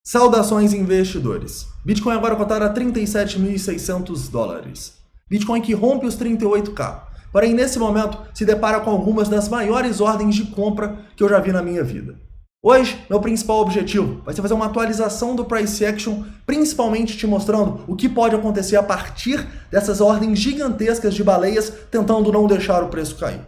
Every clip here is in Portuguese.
Saudações, investidores. Bitcoin agora cotado a 37.600 dólares. Bitcoin que rompe os 38k. Porém, nesse momento, se depara com algumas das maiores ordens de compra que eu já vi na minha vida. Hoje, meu principal objetivo vai ser fazer uma atualização do Price Action, principalmente te mostrando o que pode acontecer a partir dessas ordens gigantescas de baleias tentando não deixar o preço cair.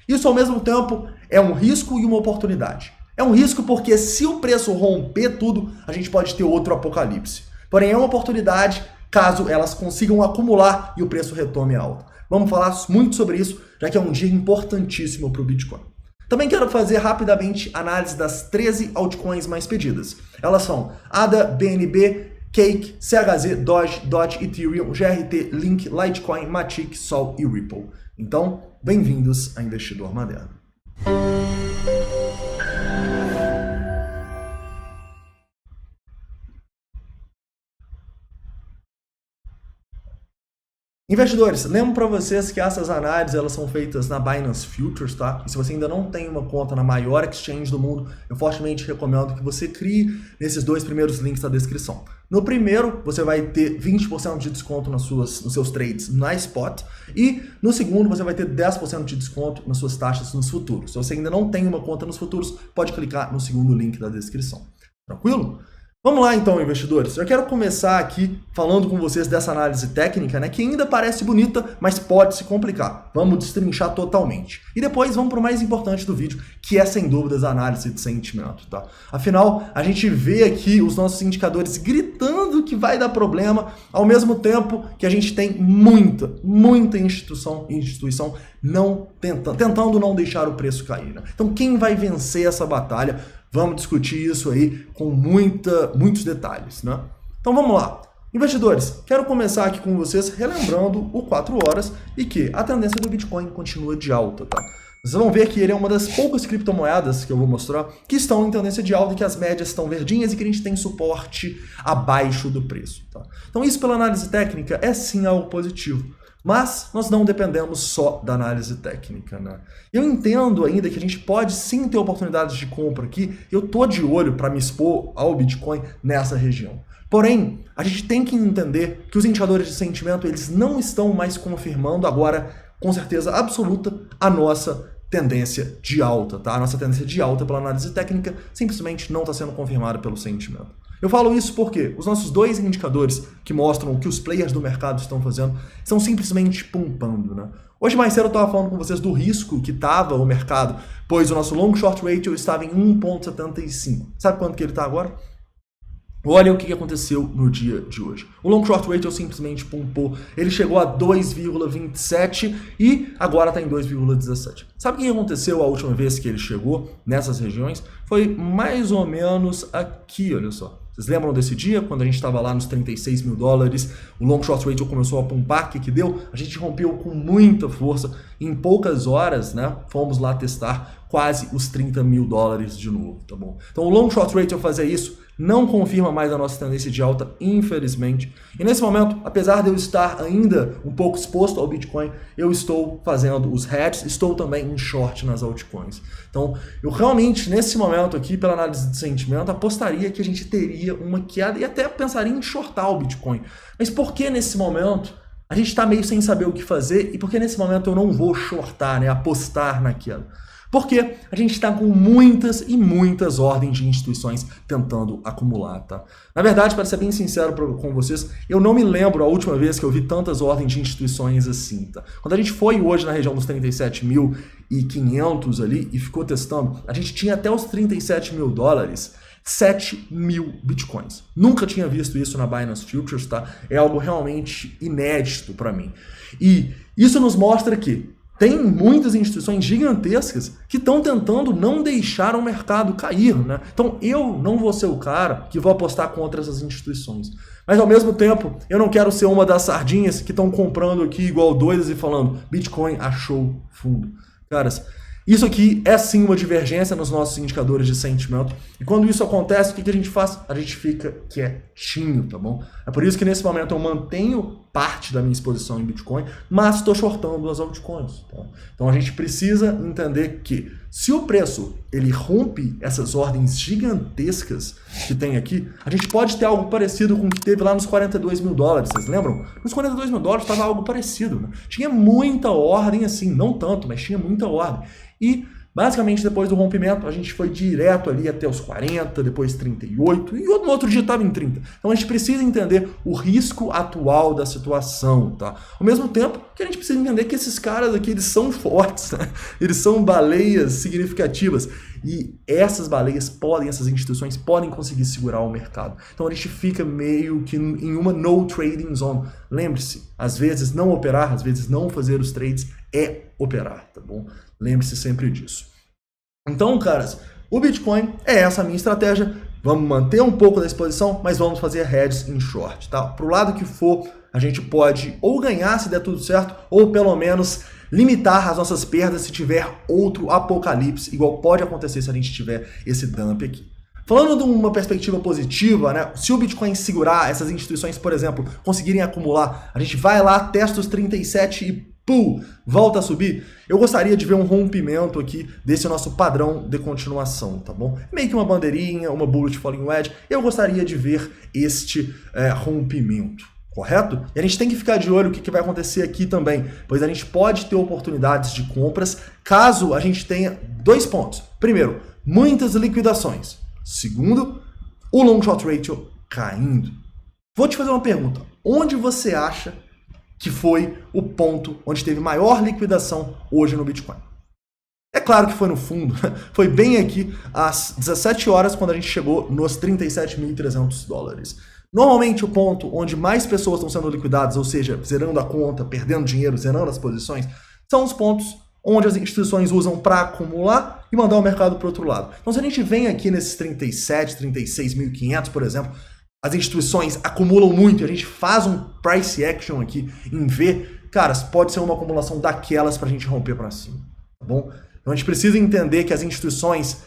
Isso, ao mesmo tempo, é um risco e uma oportunidade. É um risco porque se o preço romper tudo, a gente pode ter outro apocalipse. Porém, é uma oportunidade caso elas consigam acumular e o preço retome alta. Vamos falar muito sobre isso, já que é um dia importantíssimo para o Bitcoin. Também quero fazer rapidamente análise das 13 altcoins mais pedidas. Elas são ADA, BNB, Cake, CHZ, Doge, DOT, Ethereum, GRT, Link, Litecoin, Matic, Sol e Ripple. Então, bem-vindos a Investidor Moderno. Investidores, lembro para vocês que essas análises elas são feitas na Binance Futures, tá? E se você ainda não tem uma conta na maior exchange do mundo, eu fortemente recomendo que você crie nesses dois primeiros links da descrição. No primeiro, você vai ter 20% de desconto nos seus trades na Spot e no segundo, você vai ter 10% de desconto nas suas taxas nos futuros. Se você ainda não tem uma conta nos futuros, pode clicar no segundo link da descrição. Tranquilo? Vamos lá então, investidores. Eu quero começar aqui falando com vocês dessa análise técnica, né, que ainda parece bonita, mas pode se complicar. Vamos destrinchar totalmente. E depois vamos para o mais importante do vídeo, que é sem dúvidas a análise de sentimento, tá? Afinal, a gente vê aqui os nossos indicadores gritando que vai dar problema, ao mesmo tempo que a gente tem muita instituição não tentando não deixar o preço cair, né? Então, quem vai vencer essa batalha? Vamos discutir isso aí com muitos detalhes, né? Então vamos lá. Investidores, quero começar aqui com vocês relembrando o 4 horas e que a tendência do Bitcoin continua de alta, tá? Vocês vão ver que ele é uma das poucas criptomoedas que eu vou mostrar que estão em tendência de alta e que as médias estão verdinhas e que a gente tem suporte abaixo do preço, tá? Então isso pela análise técnica é sim algo positivo. Mas nós não dependemos só da análise técnica, né? Eu entendo ainda que a gente pode sim ter oportunidades de compra aqui. Eu tô de olho para me expor ao Bitcoin nessa região. Porém, a gente tem que entender que os indicadores de sentimento eles não estão mais confirmando agora, com certeza absoluta, a nossa tendência de alta, tá? A nossa tendência de alta pela análise técnica simplesmente não está sendo confirmada pelo sentimento. Eu falo isso porque os nossos dois indicadores que mostram o que os players do mercado estão fazendo estão simplesmente pumpando, né? Hoje mais cedo eu estava falando com vocês do risco que estava o mercado, pois o nosso long short ratio estava em 1,75. Sabe quanto que ele está agora? Olha o que aconteceu no dia de hoje. O long short ratio simplesmente pumpou. Ele chegou a 2,27 e agora está em 2,17. Sabe o que aconteceu a última vez que ele chegou nessas regiões? Foi mais ou menos aqui, olha só. Vocês lembram desse dia, quando a gente estava lá nos 36 mil dólares, o long short ratio começou a pumpar, o que deu? A gente rompeu com muita força, em poucas horas, né, fomos lá testar quase os 30 mil dólares de novo, tá bom? Então o long short ratio fazer isso não confirma mais a nossa tendência de alta, infelizmente. E nesse momento, apesar de eu estar ainda um pouco exposto ao Bitcoin, eu estou fazendo os hedges, estou também em short nas altcoins. Então, eu realmente, nesse momento aqui, pela análise de sentimento, apostaria que a gente teria uma queda e até pensaria em shortar o Bitcoin. Mas por que nesse momento a gente está meio sem saber o que fazer e por que nesse momento eu não vou shortar, né, apostar na queda? Porque a gente está com muitas ordens de instituições tentando acumular, tá? Na verdade, para ser bem sincero com vocês, eu não me lembro a última vez que eu vi tantas ordens de instituições assim, tá? Quando a gente foi hoje na região dos 37.500 ali e ficou testando, a gente tinha até os 37 mil dólares, 7 mil bitcoins. Nunca tinha visto isso na Binance Futures, tá? É algo realmente inédito para mim. E isso nos mostra que tem muitas instituições gigantescas que estão tentando não deixar o mercado cair, né? Então eu não vou ser o cara que vou apostar contra essas instituições. Mas ao mesmo tempo, eu não quero ser uma das sardinhas que estão comprando aqui igual doidas e falando Bitcoin achou fundo. Caras, isso aqui é sim uma divergência nos nossos indicadores de sentimento. E quando isso acontece, o que a gente faz? A gente fica quietinho, tá bom? É por isso que nesse momento eu mantenho parte da minha exposição em Bitcoin, mas estou shortando as altcoins. Tá? Então a gente precisa entender que se o preço ele rompe essas ordens gigantescas que tem aqui, a gente pode ter algo parecido com o que teve lá nos 42 mil dólares, vocês lembram? Nos 42 mil dólares estava algo parecido. Né? Tinha muita ordem assim, não tanto, mas tinha muita ordem. E basicamente, depois do rompimento, a gente foi direto ali até os 40, depois 38, e no outro dia estava em 30. Então a gente precisa entender o risco atual da situação, tá? Ao mesmo tempo que a gente precisa entender que esses caras aqui, eles são fortes, né? Eles são baleias significativas. E essas baleias essas instituições podem conseguir segurar o mercado. Então a gente fica meio que em uma no trading zone. Lembre-se, às vezes não operar, às vezes não fazer os trades é operar, tá bom? Lembre-se sempre disso. Então, caras, o Bitcoin é essa a minha estratégia. Vamos manter um pouco da exposição, mas vamos fazer hedges em short, tá? Pro lado que for, a gente pode ou ganhar se der tudo certo, ou pelo menos limitar as nossas perdas se tiver outro apocalipse, igual pode acontecer se a gente tiver esse dump aqui. Falando de uma perspectiva positiva, né? Se o Bitcoin segurar, essas instituições, por exemplo, conseguirem acumular, a gente vai lá, testa os 37 e volta a subir, eu gostaria de ver um rompimento aqui desse nosso padrão de continuação, tá bom? Meio que uma bandeirinha, uma bullet falling wedge, eu gostaria de ver este rompimento, correto? E a gente tem que ficar de olho o que vai acontecer aqui também, pois a gente pode ter oportunidades de compras caso a gente tenha 2 pontos. Primeiro, muitas liquidações. Segundo, o long short ratio caindo. Vou te fazer uma pergunta, onde você acha que foi o ponto onde teve maior liquidação hoje no Bitcoin? É claro que foi no fundo, foi bem aqui às 17 horas quando a gente chegou nos 37.300 dólares. Normalmente o ponto onde mais pessoas estão sendo liquidadas, ou seja, zerando a conta, perdendo dinheiro, zerando as posições, são os pontos onde as instituições usam para acumular e mandar o mercado para o outro lado. Então se a gente vem aqui nesses 37, 36.500, por exemplo, as instituições acumulam muito e a gente faz um price action aqui em ver, caras, pode ser uma acumulação daquelas para a gente romper para cima, tá bom? Então a gente precisa entender que as instituições,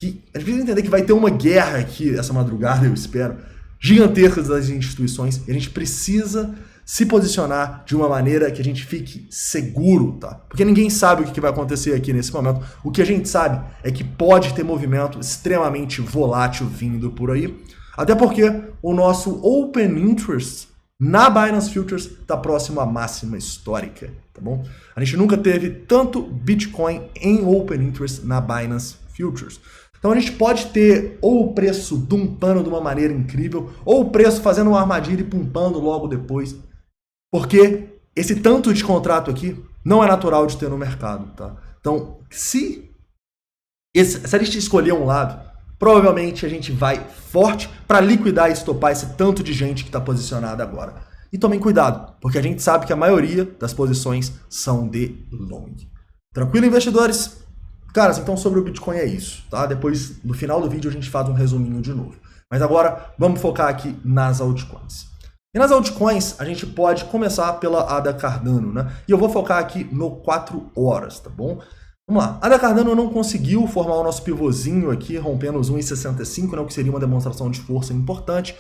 a gente precisa entender que vai ter uma guerra aqui essa madrugada, eu espero, gigantesca das instituições, e a gente precisa se posicionar de uma maneira que a gente fique seguro, tá? Porque ninguém sabe o que vai acontecer aqui nesse momento. O que a gente sabe é que pode ter movimento extremamente volátil vindo por aí. Até porque o nosso Open Interest na Binance Futures está próximo à máxima histórica, tá bom? A gente nunca teve tanto Bitcoin em Open Interest na Binance Futures. Então a gente pode ter ou o preço dumpando de uma maneira incrível, ou o preço fazendo uma armadilha e pumpando logo depois. Porque esse tanto de contrato aqui não é natural de ter no mercado, tá? Então, se a gente escolher um lado, provavelmente a gente vai forte para liquidar e estopar esse tanto de gente que está posicionada agora. E tomem cuidado, porque a gente sabe que a maioria das posições são de long. Tranquilo, investidores? Caras, então sobre o Bitcoin é isso, tá? Depois, no final do vídeo, a gente faz um resuminho de novo. Mas agora, vamos focar aqui nas altcoins. E nas altcoins, a gente pode começar pela ADA Cardano, né? E eu vou focar aqui no 4 horas, tá bom? Vamos lá. A ADA Cardano não conseguiu formar o nosso pivôzinho aqui, rompendo os 1,65, né? O que seria uma demonstração de força importante.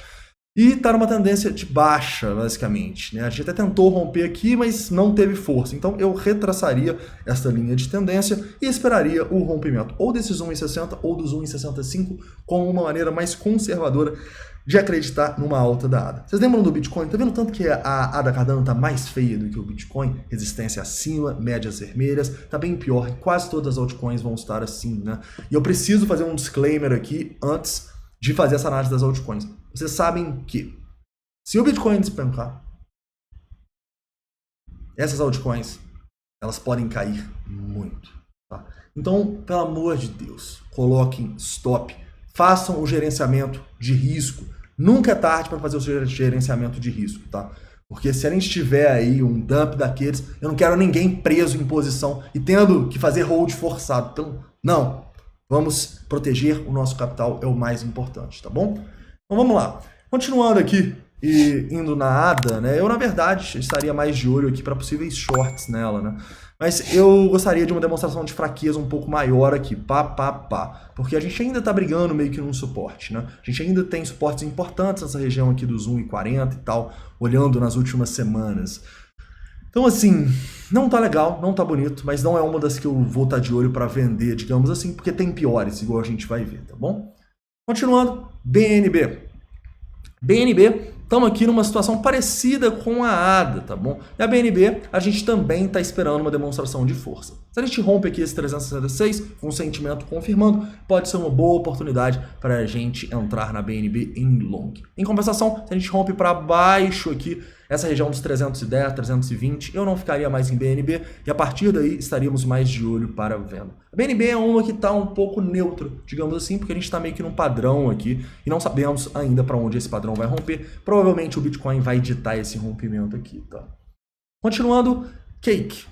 E está numa tendência de baixa, basicamente, né? A gente até tentou romper aqui, mas não teve força. Então eu retraçaria essa linha de tendência e esperaria o rompimento ou desses 1,60 ou dos 1,65 como uma maneira mais conservadora de acreditar numa alta da ADA. Vocês lembram do Bitcoin? Tá vendo tanto que a ADA Cardano tá mais feia do que o Bitcoin? Resistência acima, médias vermelhas, tá bem pior. Quase todas as altcoins vão estar assim, né? E eu preciso fazer um disclaimer aqui antes de fazer essa análise das altcoins. Vocês sabem que se o Bitcoin despencar, essas altcoins, elas podem cair muito, tá? Então, pelo amor de Deus, coloquem stop, façam o gerenciamento de risco. Nunca é tarde para fazer o gerenciamento de risco, tá? Porque se a gente tiver aí um dump daqueles, eu não quero ninguém preso em posição e tendo que fazer hold forçado. Então, não. Vamos proteger o nosso capital, é o mais importante, tá bom? Então vamos lá. Continuando aqui e indo na ADA, né? Eu, na verdade, estaria mais de olho aqui para possíveis shorts nela, né? Mas eu gostaria de uma demonstração de fraqueza um pouco maior aqui, porque a gente ainda tá brigando meio que num suporte, né? A gente ainda tem suportes importantes nessa região aqui dos 1,40 e tal, olhando nas últimas semanas. Então, assim, não tá legal, não tá bonito, mas não é uma das que eu vou estar de olho para vender, digamos assim, porque tem piores, igual a gente vai ver, tá bom? Continuando, BNB. BNB, estamos aqui numa situação parecida com a ADA, tá bom? E a BNB, a gente também está esperando uma demonstração de força. Se a gente rompe aqui esse 366, com o sentimento confirmando, pode ser uma boa oportunidade para a gente entrar na BNB em long. Em compensação, se a gente rompe para baixo aqui, essa região dos 310, 320, eu não ficaria mais em BNB e a partir daí estaríamos mais de olho para a venda. A BNB é uma que está um pouco neutra, digamos assim, porque a gente está meio que num padrão aqui e não sabemos ainda para onde esse padrão vai romper. Provavelmente o Bitcoin vai ditar esse rompimento aqui, tá? Continuando, Cake.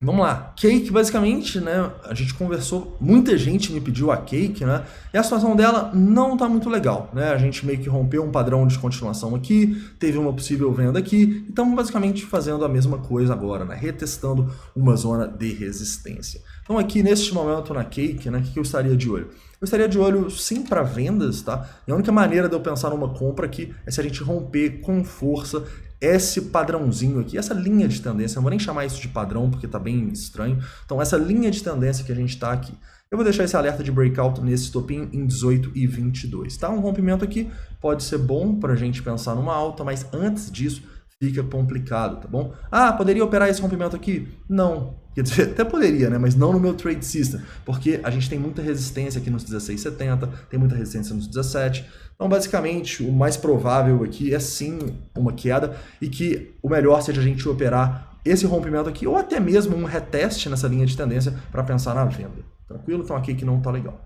Vamos lá, Cake basicamente, né, a gente conversou, muita gente me pediu a Cake, né, e a situação dela não tá muito legal, né, a gente meio que rompeu um padrão de continuação aqui, teve uma possível venda aqui, e estamos basicamente fazendo a mesma coisa agora, né, retestando uma zona de resistência. Então aqui neste momento na Cake, né, o que eu estaria de olho? Eu estaria de olho sim para vendas, tá? E a única maneira de eu pensar numa compra aqui é se a gente romper com força esse padrãozinho aqui, essa linha de tendência. Eu não vou nem chamar isso de padrão porque tá bem estranho. Então essa linha de tendência que a gente tá aqui. Eu vou deixar esse alerta de breakout nesse estopim em 18,22, tá? Um rompimento aqui pode ser bom para a gente pensar numa alta, mas antes disso fica complicado, tá bom? Ah, poderia operar esse rompimento aqui? Não. Quer dizer, até poderia, né? Mas não no meu trade system, porque a gente tem muita resistência aqui nos 16,70, tem muita resistência nos 17. Então, basicamente, o mais provável aqui é sim uma queda e que o melhor seja a gente operar esse rompimento aqui ou até mesmo um reteste nessa linha de tendência para pensar na venda. Tranquilo? Então aqui que não tá legal.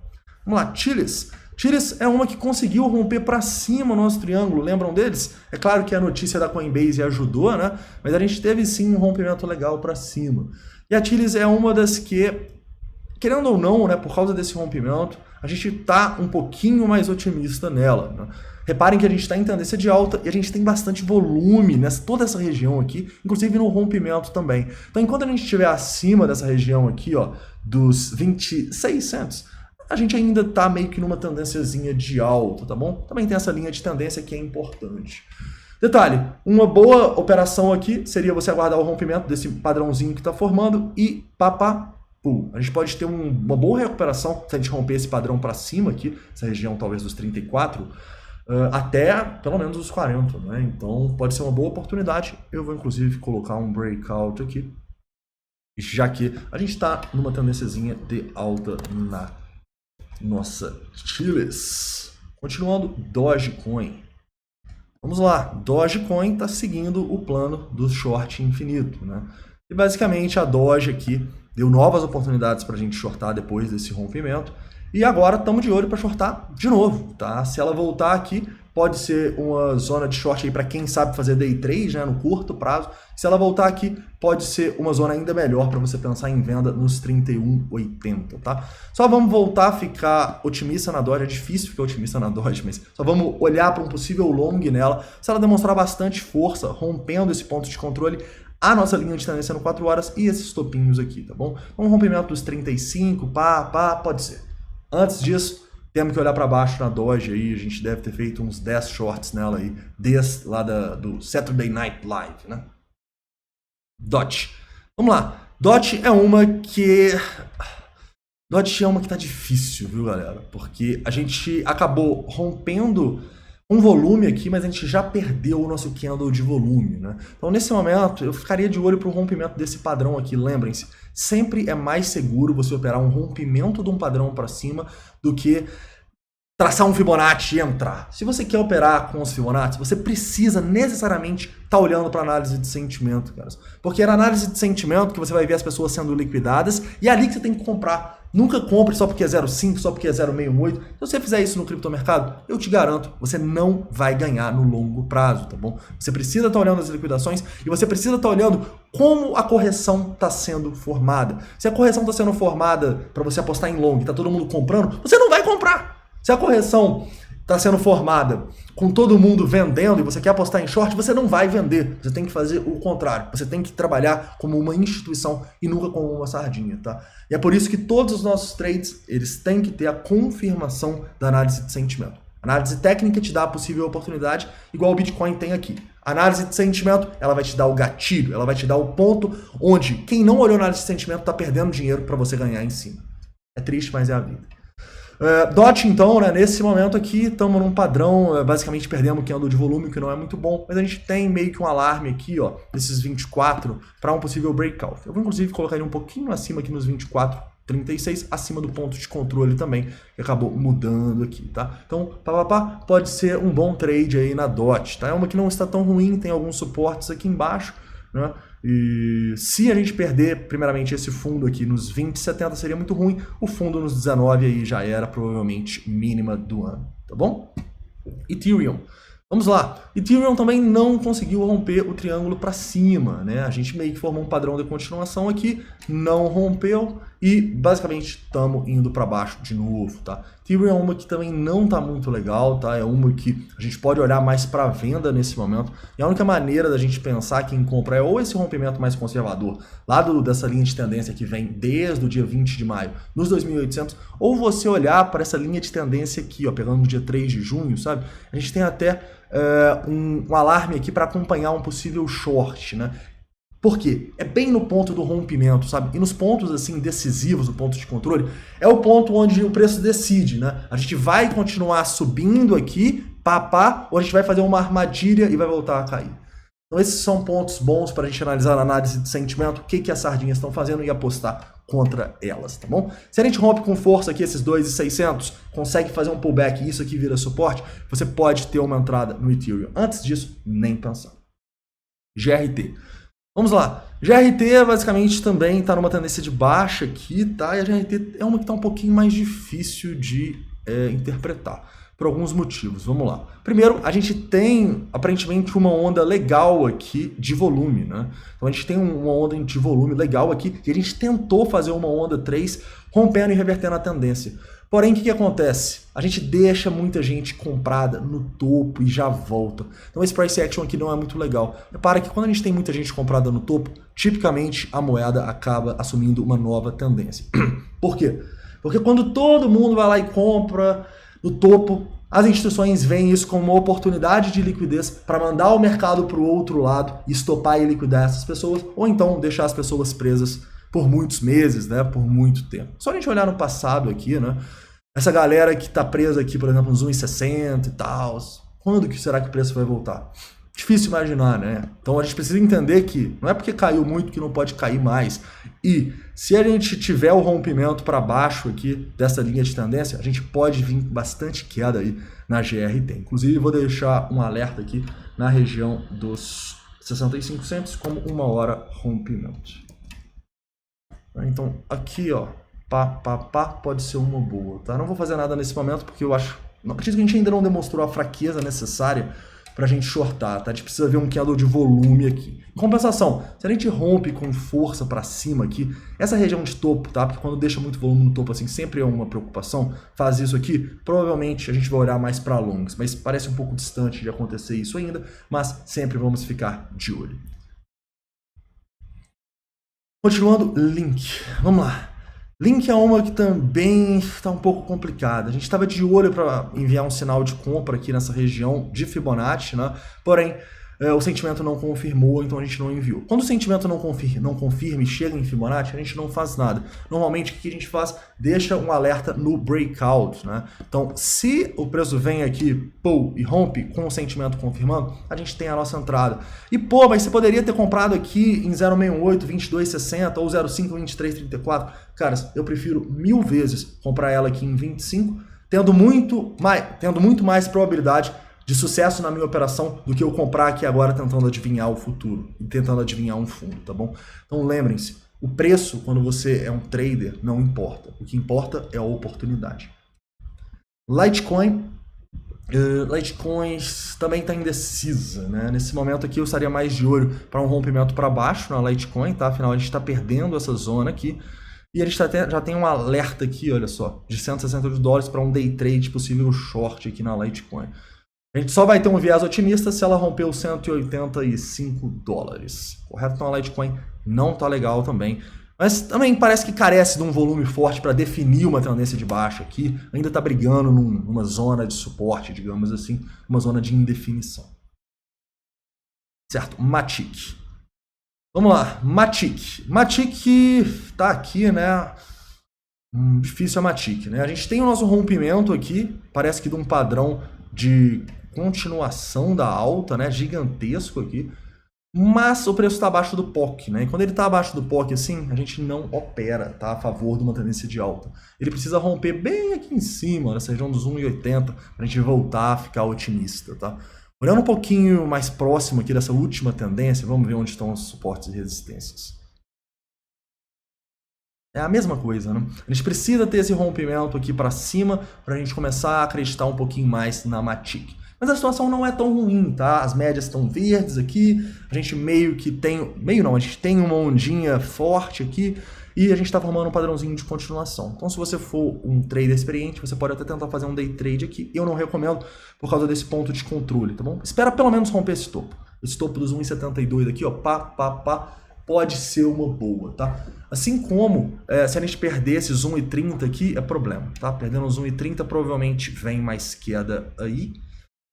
Vamos lá, Chiles. Chiles é uma que conseguiu romper para cima o nosso triângulo, lembram deles? É claro que a notícia da Coinbase ajudou, né? Mas a gente teve sim um rompimento legal para cima. E a Chiles é uma das que, querendo ou não, né, por causa desse rompimento, a gente tá um pouquinho mais otimista nela, né? Reparem que a gente está em tendência de alta e a gente tem bastante volume nessa toda essa região aqui, inclusive no rompimento também. Então, enquanto a gente estiver acima dessa região aqui, ó, dos 2600, a gente ainda está meio que numa tendênciazinha de alta, tá bom? Também tem essa linha de tendência que é importante. Detalhe, uma boa operação aqui seria você aguardar o rompimento desse padrãozinho que está formando e a gente pode ter uma boa recuperação se a gente romper esse padrão para cima aqui, essa região talvez dos 34, até pelo menos os 40, né? Então pode ser uma boa oportunidade. Eu vou inclusive colocar um breakout aqui, já que a gente está numa tendênciazinha de alta na nossa Chiles. Continuando, Dogecoin. Vamos lá, Dogecoin está seguindo o plano do short infinito, né? E basicamente a Doge aqui deu novas oportunidades para a gente shortar depois desse rompimento. E agora estamos de olho para shortar de novo, tá? Se ela voltar aqui, pode ser uma zona de short aí para quem sabe fazer day trade, né, no curto prazo. Se ela voltar aqui, pode ser uma zona ainda melhor para você pensar em venda nos 31,80, tá? Só vamos voltar a ficar otimista na Doge, é difícil ficar otimista na Doge, mas só vamos olhar para um possível long nela. Se ela demonstrar bastante força, rompendo esse ponto de controle, a nossa linha de tendência no 4 horas e esses topinhos aqui, tá bom? Um rompimento dos 35, pode ser. Antes disso, temos que olhar para baixo na Doge aí, a gente deve ter feito uns 10 shorts nela aí, desde lá do Saturday Night Live, né? DOT. Vamos lá. DOT é uma que tá difícil, viu, galera? Porque a gente acabou rompendo um volume aqui, mas a gente já perdeu o nosso candle de volume, né? Então, nesse momento, eu ficaria de olho para o rompimento desse padrão aqui. Lembrem-se, sempre é mais seguro você operar um rompimento de um padrão para cima do que traçar um Fibonacci e entrar. Se você quer operar com os Fibonacci, você precisa necessariamente estar olhando para análise de sentimento, cara. Porque é na análise de sentimento que você vai ver as pessoas sendo liquidadas e é ali que você tem que comprar. Nunca compre só porque é 0,5, só porque é 0,68. Se você fizer isso no criptomercado, eu te garanto, você não vai ganhar no longo prazo, tá bom? Você precisa estar olhando as liquidações e você precisa estar olhando como a correção está sendo formada. Se a correção está sendo formada para você apostar em long e está todo mundo comprando, você não vai comprar. Se a correção está sendo formada com todo mundo vendendo e você quer apostar em short, você não vai vender. Você tem que fazer o contrário. Você tem que trabalhar como uma instituição e nunca como uma sardinha, tá? E é por isso que todos os nossos trades, eles têm que ter a confirmação da análise de sentimento. A análise técnica te dá a possível oportunidade, igual o Bitcoin tem aqui. A análise de sentimento, ela vai te dar o gatilho, ela vai te dar o ponto onde quem não olhou a análise de sentimento está perdendo dinheiro para você ganhar em cima. É triste, mas é a vida. DOT, então, né, nesse momento aqui, estamos num padrão, basicamente perdemos o candle de volume, que não é muito bom, mas a gente tem meio que um alarme aqui, ó, nesses 24, para um possível breakout. Eu vou, inclusive, colocar ele um pouquinho acima aqui nos 24,36, acima do ponto de controle também, que acabou mudando aqui, tá? Então, pode ser um bom trade aí na DOT, tá? É uma que não está tão ruim, tem alguns suportes aqui embaixo, né? E se a gente perder, primeiramente, esse fundo aqui nos 20,70 seria muito ruim. O fundo nos 19 aí já era provavelmente mínima do ano, tá bom? Ethereum. Vamos lá. Ethereum também não conseguiu romper o triângulo para cima, né? A gente meio que formou um padrão de continuação aqui, não rompeu e basicamente estamos indo para baixo de novo, tá? Ethereum é uma que também não tá muito legal, tá? É uma que a gente pode olhar mais para venda nesse momento. E a única maneira da gente pensar quem compra é ou esse rompimento mais conservador, lá dessa linha de tendência que vem desde o dia 20 de maio, nos 2.800, ou você olhar para essa linha de tendência aqui, ó, pegando no dia 3 de junho, sabe? A gente tem até um alarme aqui para acompanhar um possível short, né? Por quê? É bem no ponto do rompimento, sabe? E nos pontos assim decisivos, o ponto de controle, é o ponto onde o preço decide, né? A gente vai continuar subindo aqui, ou a gente vai fazer uma armadilha e vai voltar a cair. Então esses são pontos bons para a gente analisar na análise de sentimento, o que as sardinhas estão fazendo e apostar contra elas, tá bom? Se a gente rompe com força aqui esses 2.600, consegue fazer um pullback e isso aqui vira suporte, você pode ter uma entrada no Ethereum. Antes disso, nem pensar. GRT. Vamos lá. GRT basicamente também está numa tendência de baixa aqui, tá? E a GRT é uma que está um pouquinho mais difícil de interpretar, por alguns motivos. Vamos lá. Primeiro, a gente tem aparentemente uma onda legal aqui de volume, né? Então a gente tem uma onda de volume legal aqui e a gente tentou fazer uma onda 3 rompendo e revertendo a tendência. Porém, o que acontece? A gente deixa muita gente comprada no topo e já volta. Então esse price action aqui não é muito legal. Repara que quando a gente tem muita gente comprada no topo, tipicamente a moeda acaba assumindo uma nova tendência. Por quê? Porque quando todo mundo vai lá e compra no topo, as instituições veem isso como uma oportunidade de liquidez para mandar o mercado para o outro lado e estopar e liquidar essas pessoas, ou então deixar as pessoas presas por muitos meses, né, por muito tempo. Só a gente olhar no passado aqui, né, essa galera que está presa aqui, por exemplo, nos 1,60 e tal, quando que será que o preço vai voltar? Difícil imaginar, né? Então a gente precisa entender que não é porque caiu muito que não pode cair mais. E se a gente tiver o rompimento para baixo aqui dessa linha de tendência, a gente pode vir bastante queda aí na GRT. Inclusive vou deixar um alerta aqui na região dos 65 cents como 1 hora rompimento. Então aqui, ó, pode ser uma boa, tá? Não vou fazer nada nesse momento porque eu acho, não acredito que a gente ainda não demonstrou a fraqueza necessária pra gente shortar, tá? A gente precisa ver um candle de volume aqui. Em compensação, se a gente rompe com força pra cima aqui, essa região de topo, tá? Porque quando deixa muito volume no topo assim, sempre é uma preocupação, faz isso aqui, provavelmente a gente vai olhar mais pra longs, mas parece um pouco distante de acontecer isso ainda, mas sempre vamos ficar de olho. Continuando, Link. Vamos lá. Link é uma que também está um pouco complicada. A gente estava de olho para enviar um sinal de compra aqui nessa região de Fibonacci, né? Porém, o sentimento não confirmou, então a gente não enviou. Quando o sentimento não confirma e chega em Fibonacci, a gente não faz nada. Normalmente, o que a gente faz? Deixa um alerta no breakout, né? Então, se o preço vem aqui, e rompe com o sentimento confirmando, a gente tem a nossa entrada. E, mas você poderia ter comprado aqui em 0,68, 22,60 ou 0,5, 23,34. Caras, eu prefiro 1000 vezes comprar ela aqui em 25, tendo muito mais probabilidade de sucesso na minha operação do que eu comprar aqui agora tentando adivinhar o futuro e tentando adivinhar um fundo, tá bom? Então lembrem-se, o preço quando você é um trader não importa. O que importa é a oportunidade. Litecoin. Litecoins também está indecisa, né? Nesse momento aqui eu estaria mais de olho para um rompimento para baixo na Litecoin, tá? Afinal a gente está perdendo essa zona aqui. E a gente já tem um alerta aqui, olha só, de $162 para um day trade possível short aqui na Litecoin. A gente só vai ter um viés otimista se ela romper os $185. Correto? Então a Litecoin não tá legal também. Mas também parece que carece de um volume forte para definir uma tendência de baixa aqui. Ainda está brigando numa zona de suporte, digamos assim, uma zona de indefinição. Certo, Matic. Vamos lá, Matic. Matic tá aqui, né? Difícil a Matic, né? A gente tem o nosso rompimento aqui, parece que de um padrão de continuação da alta, né? Gigantesco aqui. Mas o preço está abaixo do POC, né? E quando ele está abaixo do POC, assim, a gente não opera, tá? A favor de uma tendência de alta. Ele precisa romper bem aqui em cima, nessa região dos 1,80, para a gente voltar a ficar otimista, tá? Olhando um pouquinho mais próximo aqui dessa última tendência, vamos ver onde estão os suportes e resistências. É a mesma coisa, né? A gente precisa ter esse rompimento aqui para cima para a gente começar a acreditar um pouquinho mais na Matic. Mas a situação não é tão ruim, tá? As médias estão verdes aqui, a gente meio que tem... Meio não, a gente tem uma ondinha forte aqui e a gente está formando um padrãozinho de continuação. Então se você for um trader experiente, você pode até tentar fazer um day trade aqui. Eu não recomendo por causa desse ponto de controle, tá bom? Espera pelo menos romper esse topo. Esse topo dos 1,72 aqui, ó, pode ser uma boa, tá? Assim como, se a gente perder esses 1,30 aqui, é problema, tá? Perdendo os 1,30 provavelmente vem mais queda aí.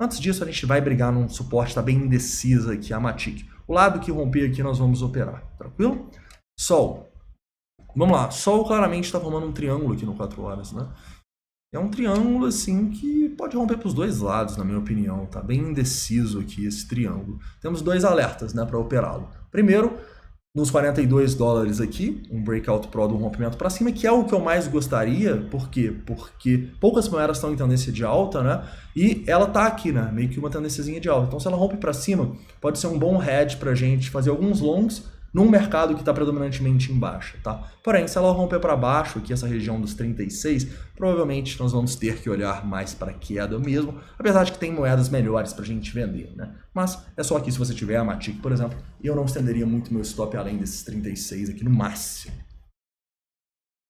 Antes disso, a gente vai brigar num suporte, tá bem indecisa aqui, a Matic. O lado que romper aqui, nós vamos operar, tranquilo? Sol. Vamos lá, Sol claramente está formando um triângulo aqui no 4 horas, né? É um triângulo, assim, que pode romper para os dois lados, na minha opinião, tá bem indeciso aqui esse triângulo. Temos dois alertas, né, para operá-lo. Primeiro, nos $42 aqui, um breakout pro do rompimento para cima, que é o que eu mais gostaria. Por quê? Porque poucas moedas estão em tendência de alta, né? E ela tá aqui, né? Meio que uma tendênciazinha de alta. Então, se ela rompe para cima, pode ser um bom hedge para a gente fazer alguns longs num mercado que está predominantemente em baixa, tá? Porém, se ela romper para baixo, aqui essa região dos 36, provavelmente nós vamos ter que olhar mais para queda mesmo, apesar de que tem moedas melhores para a gente vender, né? Mas é só aqui se você tiver a Matic, por exemplo, e eu não estenderia muito meu stop além desses 36 aqui no máximo.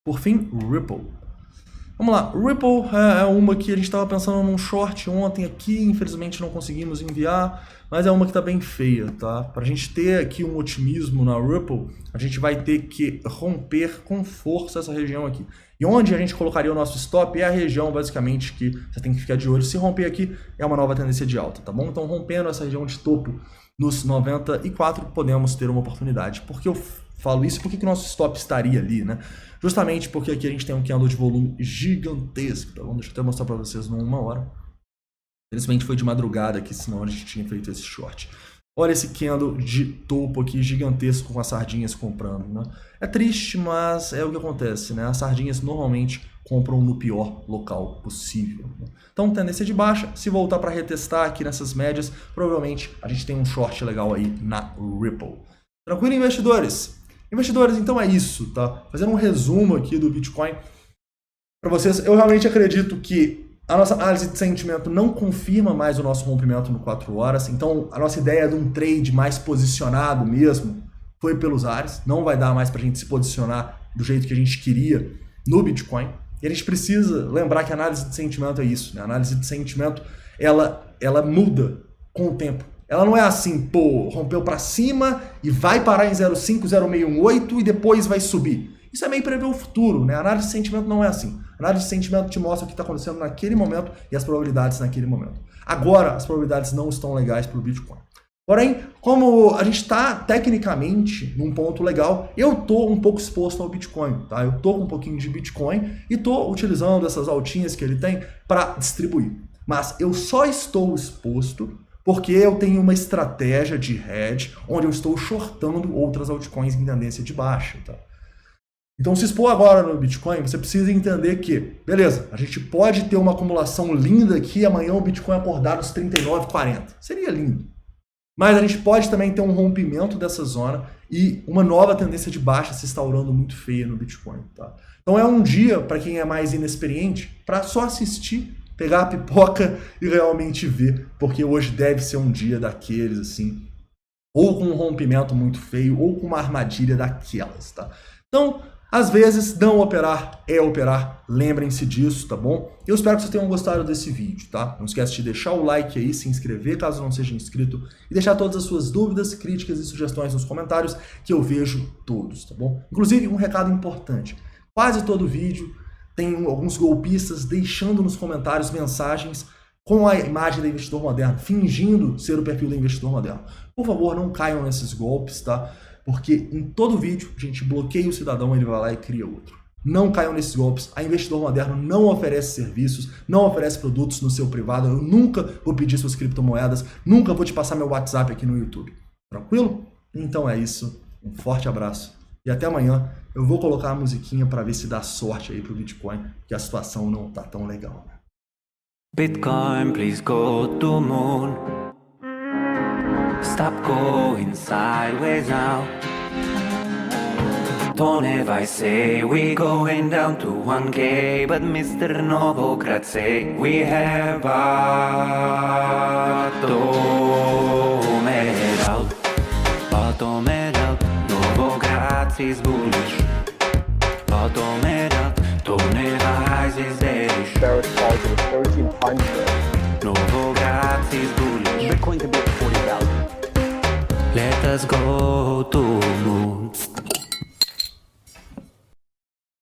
Por fim, Ripple. Vamos lá, Ripple é uma que a gente estava pensando num short ontem aqui, infelizmente não conseguimos enviar, mas é uma que está bem feia, tá? Para a gente ter aqui um otimismo na Ripple, a gente vai ter que romper com força essa região aqui. E onde a gente colocaria o nosso stop é a região, basicamente, que você tem que ficar de olho. Se romper aqui, é uma nova tendência de alta, tá bom? Então, rompendo essa região de topo nos 94, podemos ter uma oportunidade. Por que eu falo isso? Por que o nosso stop estaria ali, né? Justamente porque aqui a gente tem um candle de volume gigantesco, tá bom? Deixa eu até mostrar para vocês numa hora. Infelizmente foi de madrugada aqui, senão a gente tinha feito esse short. Olha esse candle de topo aqui gigantesco com as sardinhas comprando, né? É triste, mas é o que acontece, né? As sardinhas normalmente compram no pior local possível, né? Então, tendência de baixa. Se voltar para retestar aqui nessas médias, provavelmente a gente tem um short legal aí na Ripple. Tranquilo, investidores? Investidores, então é isso, tá? Fazendo um resumo aqui do Bitcoin para vocês, eu realmente acredito que a nossa análise de sentimento não confirma mais o nosso rompimento no 4 horas, então a nossa ideia de um trade mais posicionado mesmo foi pelos ares, não vai dar mais para a gente se posicionar do jeito que a gente queria no Bitcoin. E a gente precisa lembrar que a análise de sentimento é isso, né? A análise de sentimento, ela muda com o tempo. Ela não é assim, pô, rompeu para cima e vai parar em 0,5, 0,618 e depois vai subir. Isso é meio prever o futuro, né? A análise de sentimento não é assim. A análise de sentimento te mostra o que está acontecendo naquele momento e as probabilidades naquele momento. Agora, as probabilidades não estão legais para o Bitcoin. Porém, como a gente está tecnicamente num ponto legal, eu estou um pouco exposto ao Bitcoin, tá? Eu estou com um pouquinho de Bitcoin e estou utilizando essas altinhas que ele tem para distribuir. Mas eu só estou exposto porque eu tenho uma estratégia de hedge onde eu estou shortando outras altcoins em tendência de baixa, tá? Então, se expor agora no Bitcoin, você precisa entender que, beleza, a gente pode ter uma acumulação linda aqui, amanhã o Bitcoin acordar nos 39,40. Seria lindo. Mas a gente pode também ter um rompimento dessa zona e uma nova tendência de baixa se instaurando muito feia no Bitcoin, tá? Então é um dia, para quem é mais inexperiente, para só assistir, pegar a pipoca e realmente ver, porque hoje deve ser um dia daqueles, assim, ou com um rompimento muito feio, ou com uma armadilha daquelas, tá? Então, Às vezes, não operar é operar, lembrem-se disso, tá bom? Eu espero que vocês tenham gostado desse vídeo, tá? Não esquece de deixar o like aí, se inscrever caso não seja inscrito e deixar todas as suas dúvidas, críticas e sugestões nos comentários que eu vejo todos, tá bom? Inclusive, um recado importante. Quase todo vídeo tem alguns golpistas deixando nos comentários mensagens com a imagem do investidor moderno, fingindo ser o perfil do investidor moderno. Por favor, não caiam nesses golpes, tá? Porque em todo vídeo a gente bloqueia o cidadão, ele vai lá e cria outro. Não caiam nesses golpes. A Investidor Moderno não oferece serviços, não oferece produtos no seu privado. Eu nunca vou pedir suas criptomoedas, nunca vou te passar meu WhatsApp aqui no YouTube. Tranquilo? Então é isso. Um forte abraço e até amanhã. Eu vou colocar a musiquinha para ver se dá sorte aí pro Bitcoin, porque a situação não tá tão legal, né? Bitcoin, please go to moon. Stop going sideways now. Don't ever say we going down to 1K, but Mr. Novogratz say we have bottom it out, Novogratz is bullish, bottom it out, Tony Rise is bearish, Barrett calls it a 1300. Novogratz is bullish, Bitcoin could be at 40,000. let us go to moon.